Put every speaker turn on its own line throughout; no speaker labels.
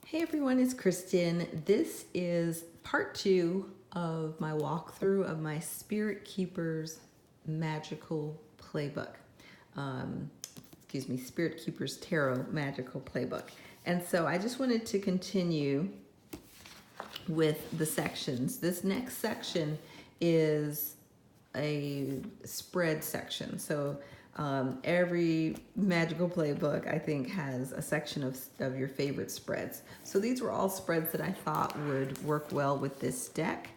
Hey everyone, it's Kristen. This is part 2 of my walkthrough of my Spirit Keepers Magical Playbook. Spirit Keepers Tarot Magical Playbook. And so I just wanted to continue with the sections. This next section is a spread section. So every magical playbook, I think, has a section of your favorite spreads. So these were all spreads that I thought would work well with this deck.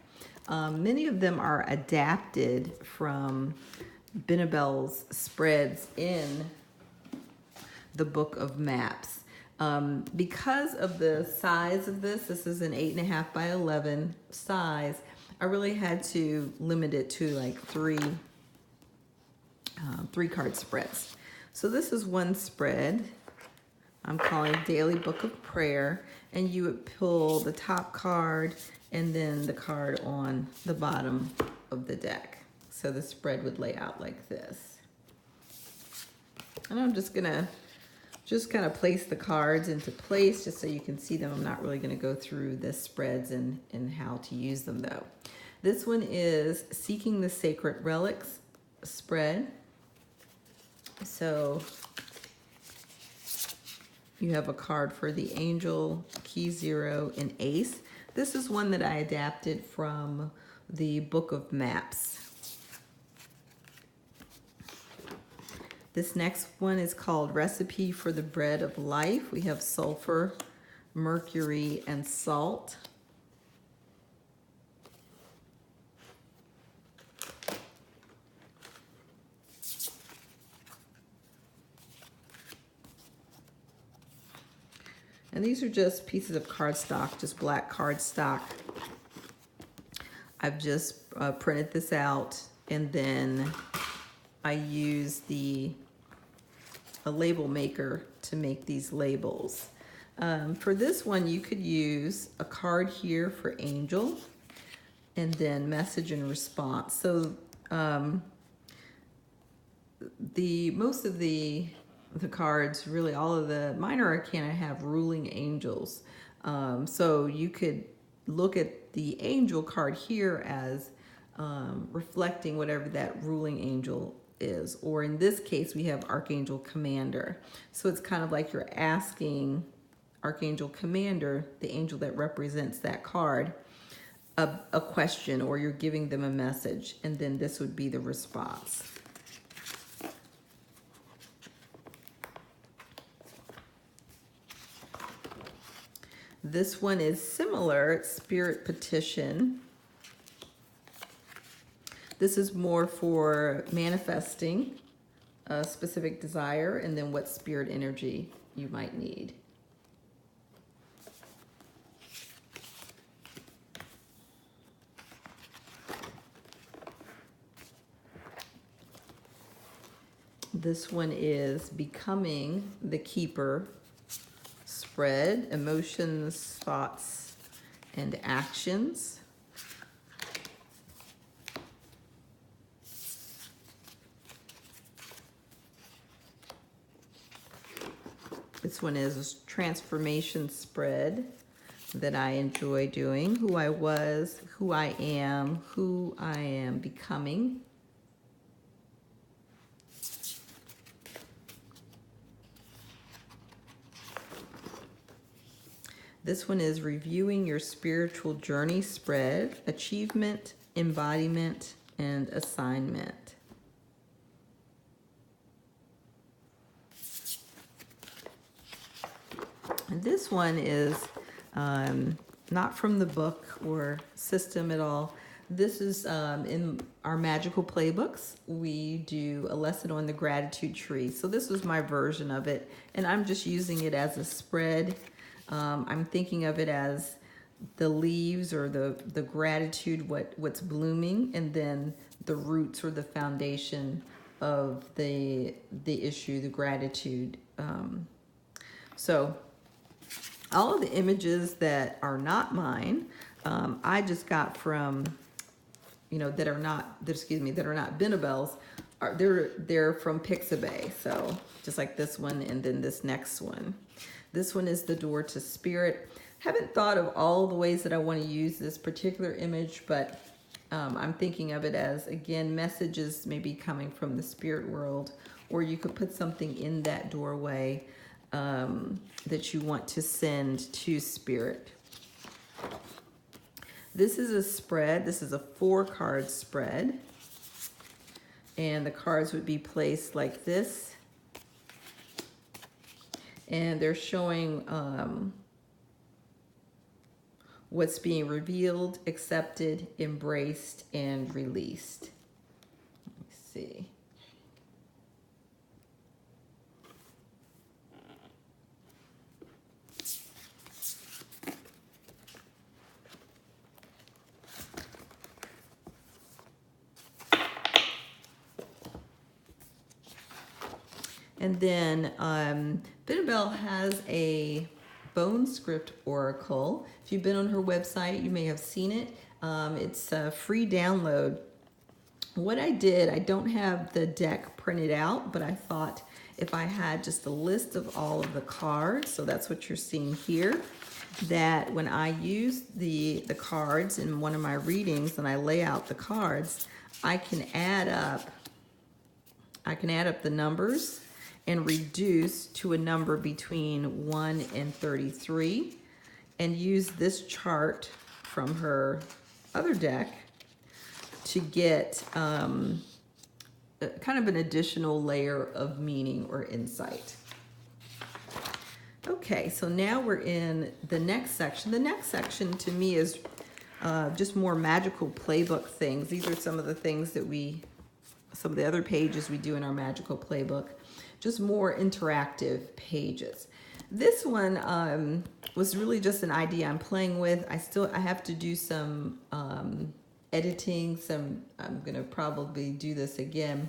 Many of them are adapted from Benebell's spreads in the Book of Maps. Because of the size of this is an 8.5 by 11 size, I really had to limit it to like three card spreads. So this is one spread I'm calling Daily Book of Prayer, and you would pull the top card and then the card on the bottom of the deck. So the spread would lay out like this. And I'm just gonna kind of place the cards into place just so you can see them. I'm not really gonna go through the spreads and how to use them though. This one is Seeking the Sacred Relics spread. So you have a card for the Angel, Key 0, and Ace. This is one that I adapted from the Book of Maps. This next one is called Recipe for the Bread of Life. We have sulfur, mercury, and salt. And these are just pieces of cardstock, just black cardstock. I've just printed this out, and then I use a label maker to make these labels. For this one, you could use a card here for Angel, and then message and response. So most of the cards, really all of the minor arcana, have ruling angels. So you could look at the angel card here as reflecting whatever that ruling angel is. Or in this case, we have Archangel Commander. So it's kind of like you're asking Archangel Commander, the angel that represents that card, a question, or you're giving them a message. And then this would be the response. This one is similar, Spirit Petition. This is more for manifesting a specific desire and then what spirit energy you might need. This one is Becoming the Keeper spread, emotions, thoughts, and actions. This one is a transformation spread that I enjoy doing. Who I was, who I am becoming. This one is Reviewing Your Spiritual Journey spread, achievement, embodiment, and assignment. And this one is not from the book or system at all. This is in our magical playbooks. We do a lesson on the gratitude tree. So this was my version of it, and I'm just using it as a spread. I'm thinking of it as the leaves or the gratitude, what's blooming, and then the roots or the foundation of the issue, the gratitude. So all of the images that are not mine, I just got from, that are not Benebell's, they're from Pixabay. So just like this one and then this next one. This one is the door to spirit. Haven't thought of all the ways that I want to use this particular image, but I'm thinking of it as, again, messages maybe coming from the spirit world, or you could put something in that doorway that you want to send to spirit. This is a spread. This is a 4-card spread. And the cards would be placed like this. And they're showing what's being revealed, accepted, embraced, and released. Let me see. And then Benebell has a bone script oracle. If you've been on her website, you may have seen it. It's a free download. What I did, I don't have the deck printed out, but I thought if I had just a list of all of the cards, so that's what you're seeing here, that when I use the cards in one of my readings and I lay out the cards, I can add up the numbers and reduce to a number between 1 and 33, and use this chart from her other deck to get kind of an additional layer of meaning or insight. Okay, so now we're in the next section. The next section to me is just more magical playbook things. These are some of the things that some of the other pages we do in our magical playbook. Just more interactive pages. This one was really just an idea I'm playing with. I have to do some editing. I'm gonna probably do this again.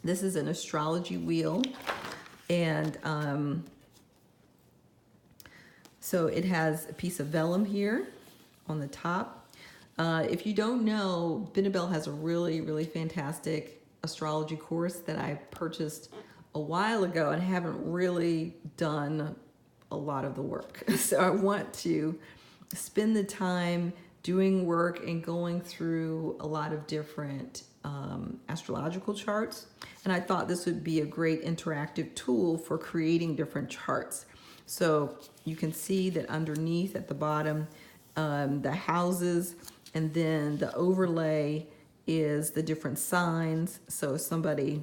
This is an astrology wheel, and so it has a piece of vellum here on the top. If you don't know, Benebell has a really, really fantastic astrology course that I purchased a while ago and haven't really done a lot of the work. So I want to spend the time doing work and going through a lot of different astrological charts. And I thought this would be a great interactive tool for creating different charts. So you can see that underneath at the bottom, the houses, and then the overlay is the different signs. So if somebody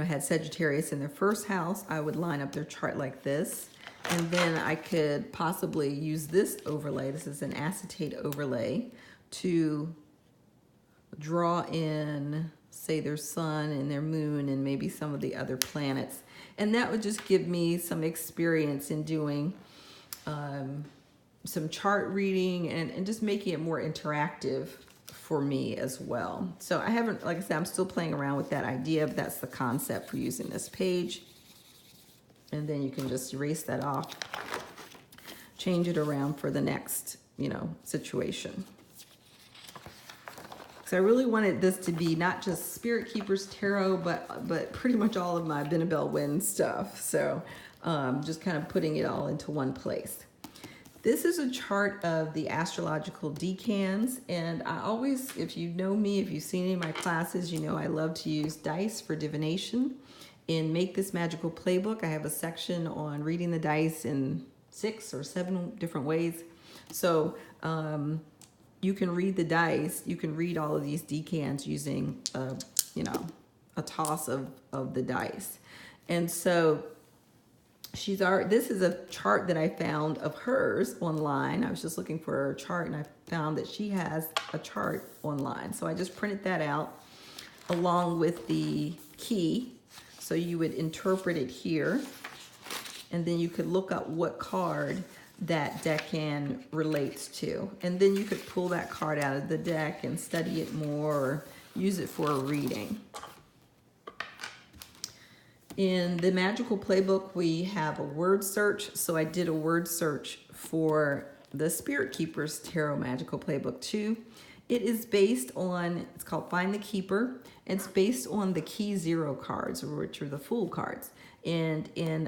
had Sagittarius in their first house, I would line up their chart like this. And then I could possibly use this overlay. This is an acetate overlay to draw in, say, their sun and their moon and maybe some of the other planets. And that would just give me some experience in doing some chart reading and just making it more interactive for me as well. So I haven't, like I said, I'm still playing around with that idea, but that's the concept for using this page. And then you can just erase that off, change it around for the next, situation. So I really wanted this to be not just Spirit Keepers Tarot, but pretty much all of my Benebell Wen stuff. So just kind of putting it all into one place. This is a chart of the astrological decans, and I always, if you know me, if you've seen any of my classes, you know I love to use dice for divination. In Make This Magical Playbook, I have a section on reading the dice in 6 or 7 different ways. So you can read the dice, you can read all of these decans using, a toss of the dice. And so this is a chart that I found of hers online. I was just looking for her chart and I found that she has a chart online. So I just printed that out along with the key. So you would interpret it here, and then you could look up what card that decan relates to. And then you could pull that card out of the deck and study it more or use it for a reading. In the Magical Playbook, we have a word search. So I did a word search for the Spirit Keepers Tarot Magical Playbook too. It is based on, it's called Find the Keeper, It's based on the Key Zero cards, which are the Fool cards. And in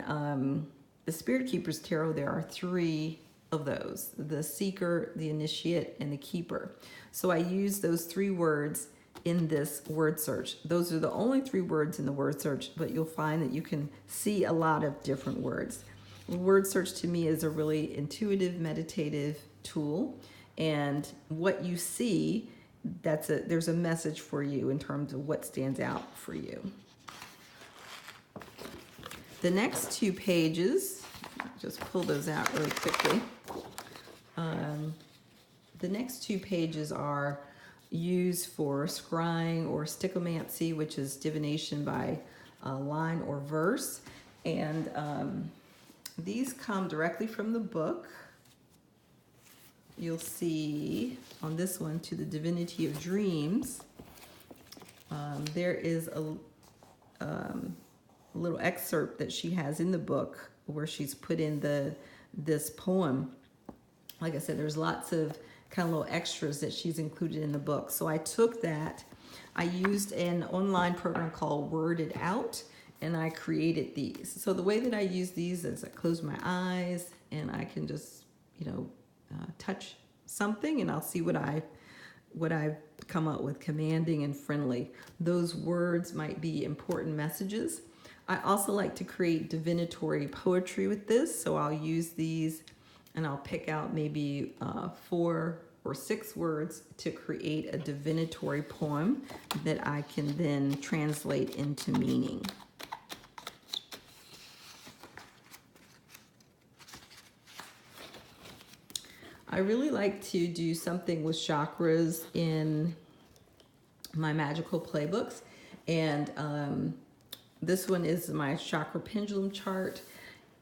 the Spirit Keeper's Tarot, there are 3 of those: the Seeker, the Initiate, and the Keeper. So I use those 3 words in this word search. Those are the only 3 words in the word search, but you'll find that you can see a lot of different words. Word search to me is a really intuitive, meditative tool, and what you see, there's a message for you in terms of what stands out for you. The next 2 pages, just pull those out really quickly. The next 2 pages are used for scrying or stichomancy, which is divination by line or verse. And these come directly from the book. You'll see on this one, To the Divinity of Dreams, there is a little excerpt that she has in the book where she's put in this poem. Like I said, there's lots of kind of little extras that she's included in the book. So I took that, I used an online program called Word It Out, and I created these. So the way that I use these is I close my eyes and I can just, touch something, and I'll see what I've come up with: commanding and friendly. Those words might be important messages. I also like to create divinatory poetry with this, so I'll use these and I'll pick out maybe 4 or 6 words to create a divinatory poem that I can then translate into meaning. I really like to do something with chakras in my magical playbooks, and this one is my chakra pendulum chart,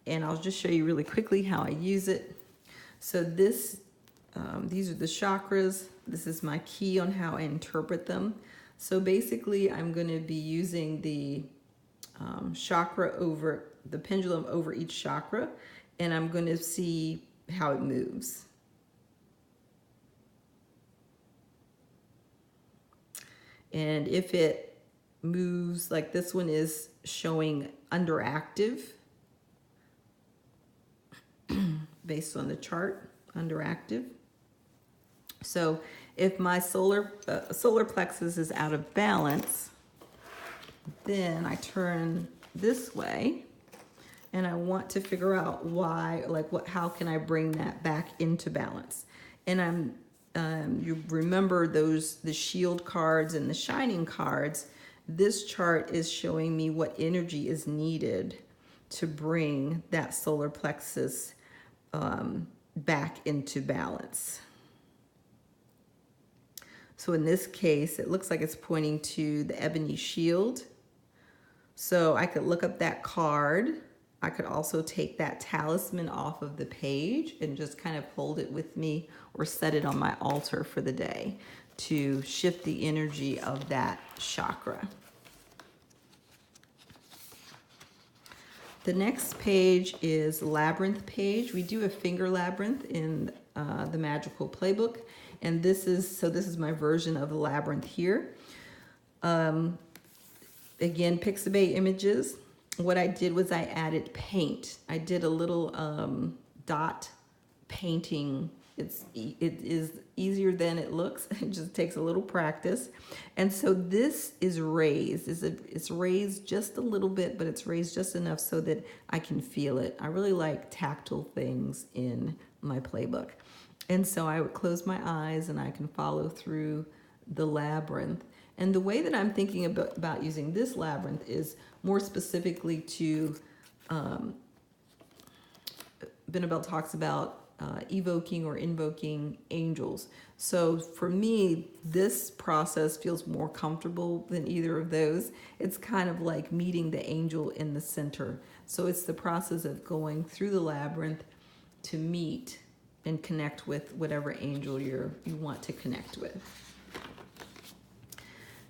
and I'll just show you really quickly how I use it. So these are the chakras. This is my key on how I interpret them. So basically, I'm going to be using the chakra over the pendulum over each chakra, and I'm going to see how it moves. And if it moves, like this one is showing underactive based on the chart, underactive. So if my solar plexus is out of balance, then I turn this way and I want to figure out why, how can I bring that back into balance? And you remember the shield cards and the shining cards. This chart is showing me what energy is needed to bring that solar plexus back into balance. So in this case, it looks like it's pointing to the ebony shield. So I could look up that card. I could also take that talisman off of the page and just kind of hold it with me or set it on my altar for the day to shift the energy of that chakra. The next page is Labyrinth page. We do a finger labyrinth in the Magical Playbook, and this is my version of the labyrinth here. Again, Pixabay images. What I did was I added paint. I did a little dot painting. It is easier than it looks. It just takes a little practice. And so this is raised. It's raised just a little bit, but it's raised just enough so that I can feel it. I really like tactile things in my playbook. And so I would close my eyes and I can follow through the labyrinth. And the way that I'm thinking about using this labyrinth is more specifically to, Benebell talks about evoking or invoking angels. So for me, this process feels more comfortable than either of those. It's kind of like meeting the angel in the center. So it's the process of going through the labyrinth to meet and connect with whatever angel you want to connect with.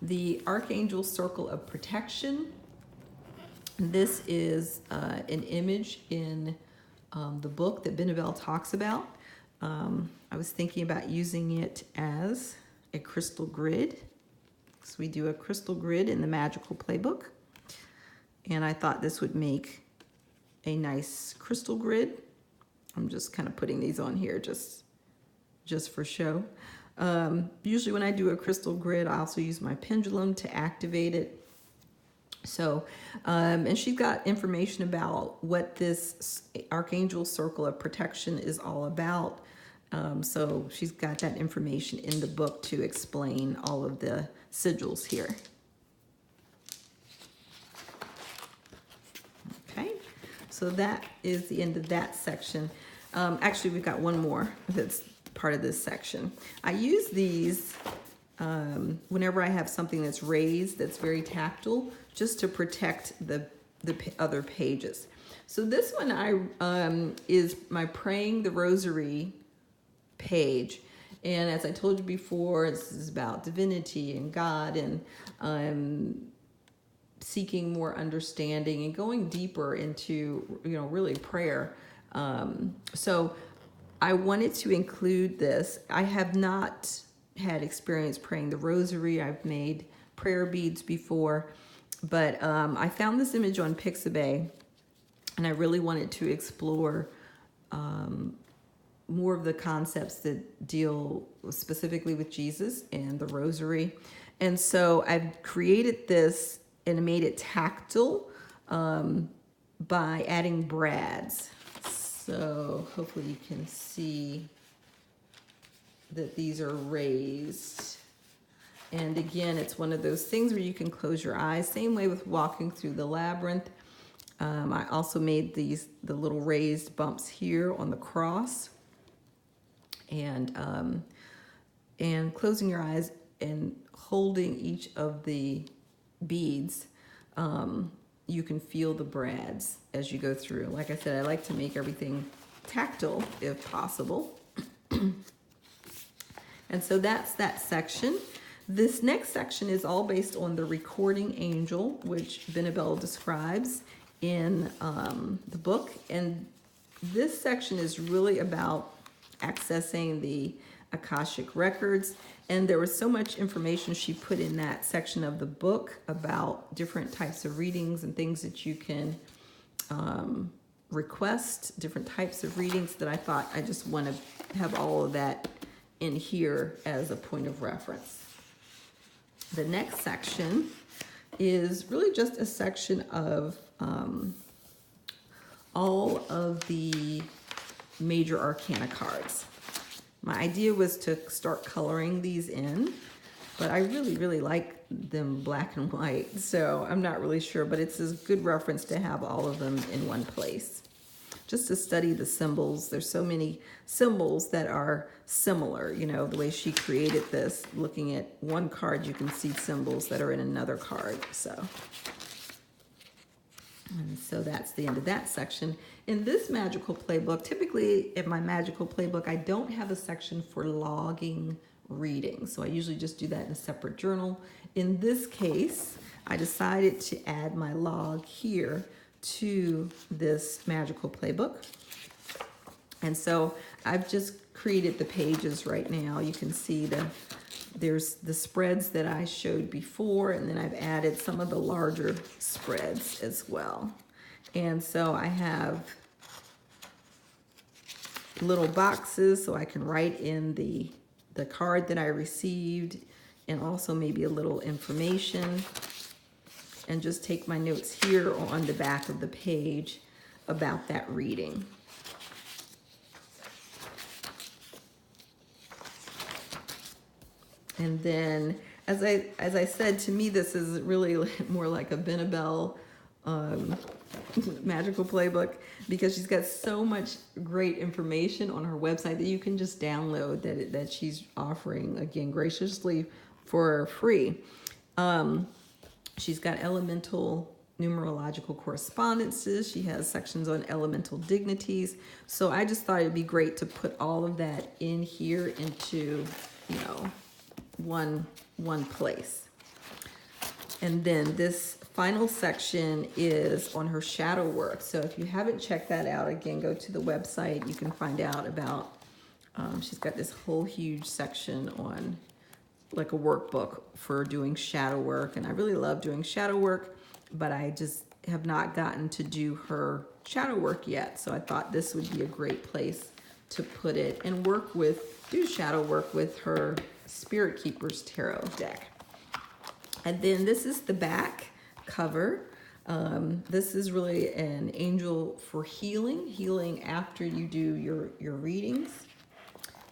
The Archangel Circle of Protection. This is an image in the book that Benebell talks about. I was thinking about using it as a crystal grid. So we do a crystal grid in the Magical Playbook. And I thought this would make a nice crystal grid. I'm just kind of putting these on here just for show. Usually when I do a crystal grid, I also use my pendulum to activate it. So, and she's got information about what this Archangel Circle of Protection is all about. So she's got that information in the book to explain all of the sigils here. Okay, so that is the end of that section. Actually, we've got one more that's part of this section. I use these whenever I have something that's raised, that's very tactile, just to protect the other pages. So this one is my Praying the Rosary page. And as I told you before, this is about divinity and God and seeking more understanding and going deeper into, really prayer. So I wanted to include this. I have not had experience praying the Rosary. I've made prayer beads before, but I found this image on Pixabay, and I really wanted to explore more of the concepts that deal specifically with Jesus and the Rosary. And so I've created this and made it tactile by adding brads. So hopefully you can see that these are raised. And again, it's one of those things where you can close your eyes. Same way with walking through the labyrinth. I also made the little raised bumps here on the cross. And closing your eyes and holding each of the beads, you can feel the brads as you go through. Like I said, I like to make everything tactile if possible. And so that's that section. This next section is all based on the recording angel, which Benebell describes in the book. And this section is really about accessing the Akashic records. And there was so much information she put in that section of the book about different types of readings and things that you can request, different types of readings, that I thought I just want to have all of that in here as a point of reference. The next section is really just a section of all of the major arcana cards. My idea was to start coloring these in, but I really like them black and white, so I'm not really sure, but it's a good reference to have all of them in one place. Just to study the symbols. There's so many symbols that are similar, the way she created this. Looking at one card, you can see symbols that are in another card, And so that's the end of that section. In this magical playbook, typically in my magical playbook, I don't have a section for logging readings. So I usually just do that in a separate journal. In this case, I decided to add my log here to this magical playbook. And so I've just created the pages right now. You can see there's the spreads that I showed before, and then I've added some of the larger spreads as well. And so I have little boxes so I can write in the card that I received, and also maybe a little information, and just take my notes here on the back of the page about that reading. And then, as I said, to me, this is really more like a Benebell magical playbook, because she's got so much great information on her website that you can just download that she's offering, again, graciously for free. She's got elemental numerological correspondences. She has sections on elemental dignities. So I just thought it'd be great to put all of that in here into, one place. And then this final section is on her shadow work. So if you haven't checked that out, again, go to the website. You can find out about, she's got this whole huge section on like a workbook for doing shadow work. And I really love doing shadow work, but I just have not gotten to do her shadow work yet. So I thought this would be a great place to put it and do shadow work with her Spirit Keepers Tarot deck. And then this is the back cover. This is really an angel for healing after you do your readings.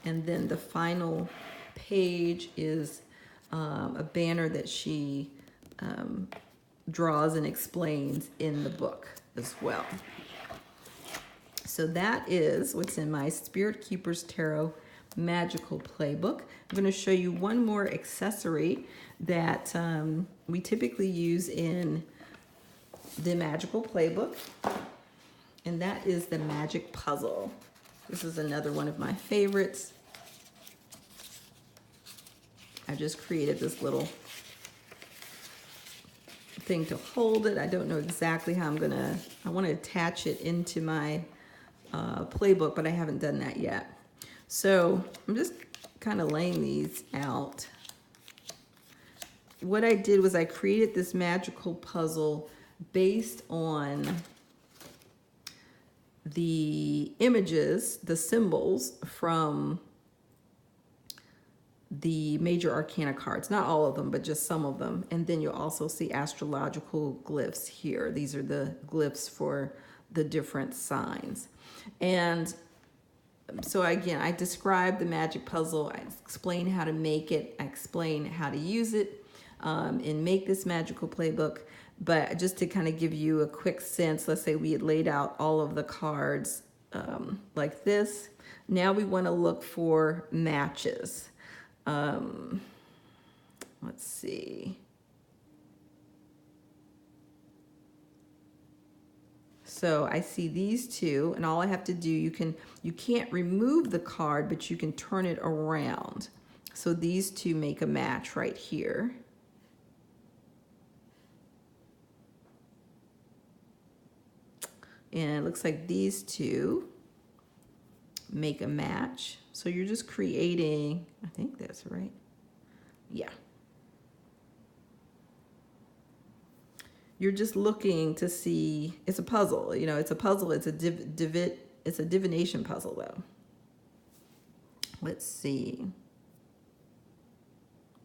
And then the final page is a banner that she draws and explains in the book as well. So that is what's in my Spirit Keepers Tarot Magical Playbook. I'm going to show you one more accessory that we typically use in the Magical Playbook, and that is the Magic Puzzle. This is another one of my favorites. I just created this little thing to hold it. I don't know exactly how I want to attach it into my playbook, but I haven't done that yet. So I'm just kind of laying these out. What I did was I created this magical puzzle based on the images, the symbols from the major arcana cards. Not all of them, but just some of them. And then you'll also see astrological glyphs here. These are the glyphs for the different signs. And so again, I describe the magic puzzle. I explain how to make it. I explain how to use it and make this magical playbook. But just to kind of give you a quick sense, let's say we had laid out all of the cards like this. Now we want to look for matches. Let's see. So I see these two, and all I have to do, you can't remove the card, but you can turn it around. So these two make a match right here. And it looks like these two make a match. So you're just creating, I think that's right. Yeah. You're just looking to see, it's a puzzle, you know, it's a puzzle. It's a divination puzzle though. Let's see.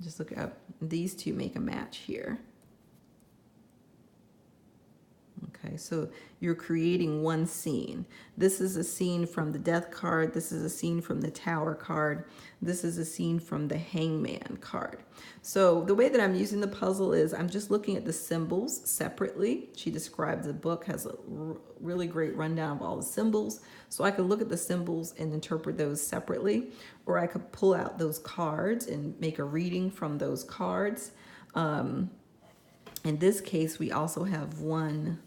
Just look up, these two make a match here. Okay, so you're creating one scene. This is a scene from the Death card. This is a scene from the Tower card. This is a scene from the Hangman card. So the way that I'm using the puzzle is I'm just looking at the symbols separately. She describes the book, has a really great rundown of all the symbols. So I could look at the symbols and interpret those separately, or I could pull out those cards and make a reading from those cards. In this case, we also have one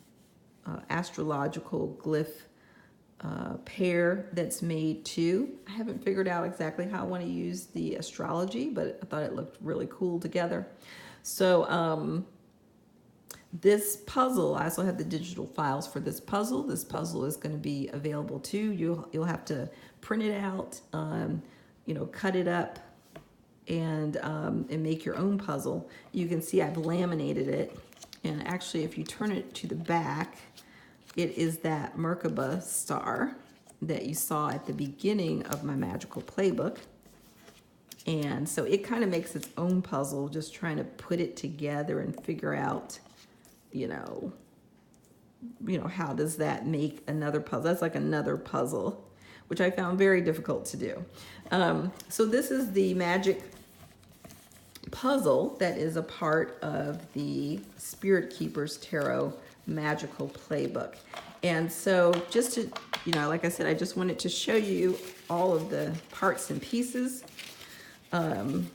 astrological glyph pair that's made too. I haven't figured out exactly how I want to use the astrology, but I thought it looked really cool together. So this puzzle, I also have the digital files for this puzzle. This puzzle is going to be available too. You'll have to print it out, you know, cut it up, and make your own puzzle. You can see I've laminated it, and actually if you turn it to the back, it is that Merkaba star that you saw at the beginning of my magical playbook. And so it kind of makes its own puzzle, just trying to put it together and figure out, you know, how does that make another puzzle? That's like another puzzle, which I found very difficult to do. So this is the magic puzzle that is a part of the Spirit Keepers Tarot Magical Playbook. And so just to, you know, like I said, I just wanted to show you all of the parts and pieces. And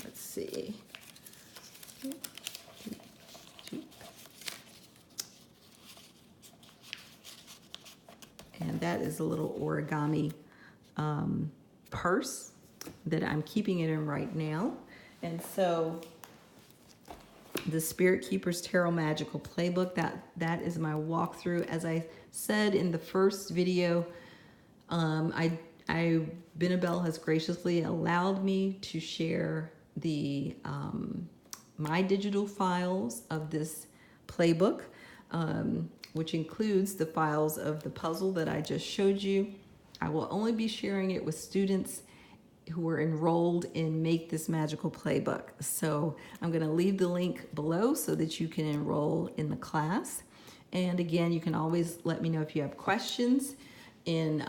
let's see. And that is a little origami purse that I'm keeping it in right now. And so the Spirit Keepers Tarot Magical Playbook, that is my walkthrough. As I said in the first video, Benebell has graciously allowed me to share the my digital files of this playbook, which includes the files of the puzzle that I just showed you. I will only be sharing it with students who are enrolled in Make This Magical Playbook. So I'm going to leave the link below so that you can enroll in the class. And again, you can always let me know if you have questions in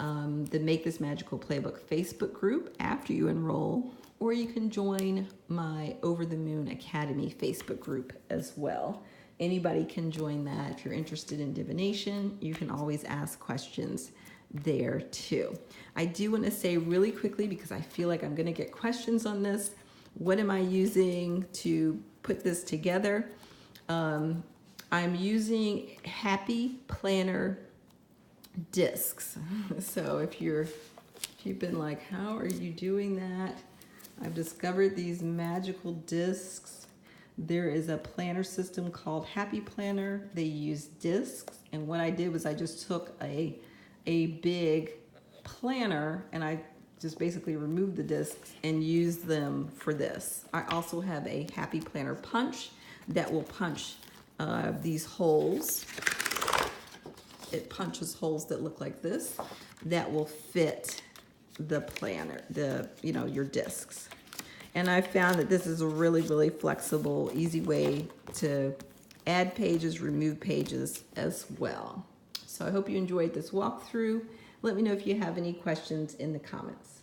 the Make This Magical Playbook Facebook group after you enroll, or you can join my Over the Moon Academy Facebook group as well. Anybody can join that. If you're interested in divination, you can always ask questions there too. I do want to say really quickly, because I feel like I'm going to get questions on this, what am I using to put this together? I'm using Happy Planner discs. So if you've been like, how are you doing that? I've discovered these magical discs. There is a planner system called Happy Planner. They use discs, and what I did was I just took a big planner and I just basically removed the discs and used them for this. I also have a Happy Planner punch that will punch these holes. It punches holes that look like this that will fit the planner, your discs. And I found that this is a really, really flexible, easy way to add pages, remove pages as well. So I hope you enjoyed this walkthrough. Let me know if you have any questions in the comments.